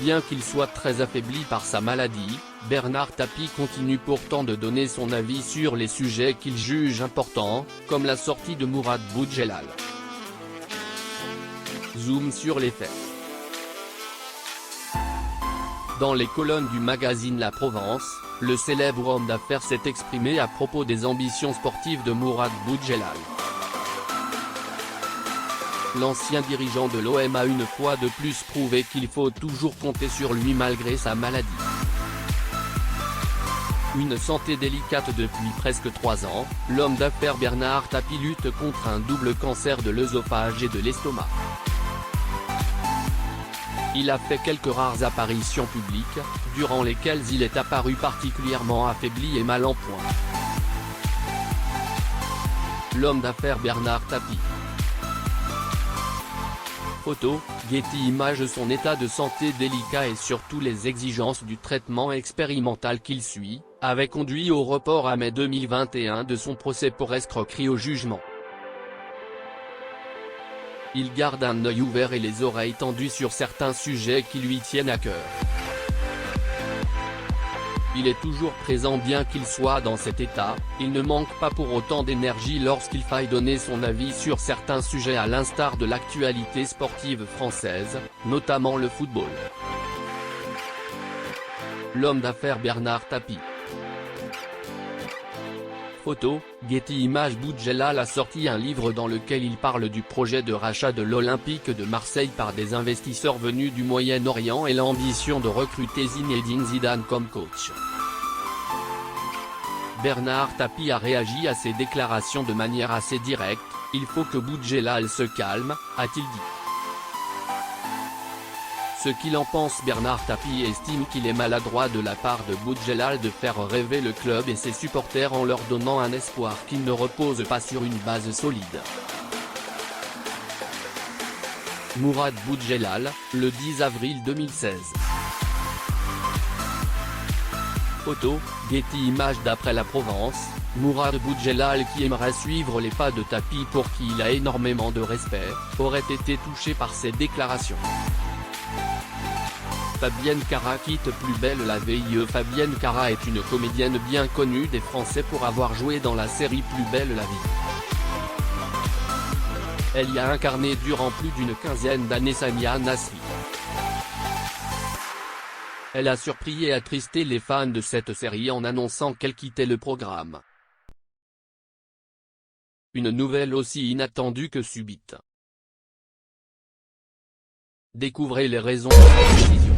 Bien qu'il soit très affaibli par sa maladie, Bernard Tapie continue pourtant de donner son avis sur les sujets qu'il juge importants, comme la sortie de Mourad Boudjelal. Zoom sur les faits. Dans les colonnes du magazine La Provence, le célèbre homme d'affaires s'est exprimé à propos des ambitions sportives de Mourad Boudjelal. L'ancien dirigeant de l'OM a une fois de plus prouvé qu'il faut toujours compter sur lui malgré sa maladie. Une santé délicate depuis presque 3 ans, l'homme d'affaires Bernard Tapie lutte contre un double cancer de l'œsophage et de l'estomac. Il a fait quelques rares apparitions publiques, durant lesquelles il est apparu particulièrement affaibli et mal en point. L'homme d'affaires Bernard Tapie. Photo, Getty Images. Son état de santé délicat et surtout les exigences du traitement expérimental qu'il suit, avaient conduit au report à mai 2021 de son procès pour escroquerie au jugement. Il garde un œil ouvert et les oreilles tendues sur certains sujets qui lui tiennent à cœur. Il est toujours présent bien qu'il soit dans cet état, il ne manque pas pour autant d'énergie lorsqu'il faille donner son avis sur certains sujets à l'instar de l'actualité sportive française, notamment le football. L'homme d'affaires Bernard Tapie. Photo, Getty Images. Boudjelal a sorti un livre dans lequel il parle du projet de rachat de l'Olympique de Marseille par des investisseurs venus du Moyen-Orient et l'ambition de recruter Zinedine Zidane comme coach. Bernard Tapie a réagi à ces déclarations de manière assez directe. « Il faut que Boudjelal se calme », a-t-il dit. Ce qu'il en pense, Bernard Tapie estime qu'il est maladroit de la part de Boudjelal de faire rêver le club et ses supporters en leur donnant un espoir qui ne repose pas sur une base solide. Mourad Boudjelal, le 10 avril 2016. Photo, Getty Images. D'après La Provence, Mourad Boudjelal, qui aimerait suivre les pas de Tapie pour qui il a énormément de respect, aurait été touché par ces déclarations. Fabienne Cara quitte Plus belle la vie. Fabienne Cara est une comédienne bien connue des Français pour avoir joué dans la série Plus belle la vie. Elle y a incarné durant plus d'une quinzaine d'années Samia Nasri. Elle a surpris et attristé les fans de cette série en annonçant qu'elle quittait le programme. Une nouvelle aussi inattendue que subite. Découvrez les raisons de cette décision.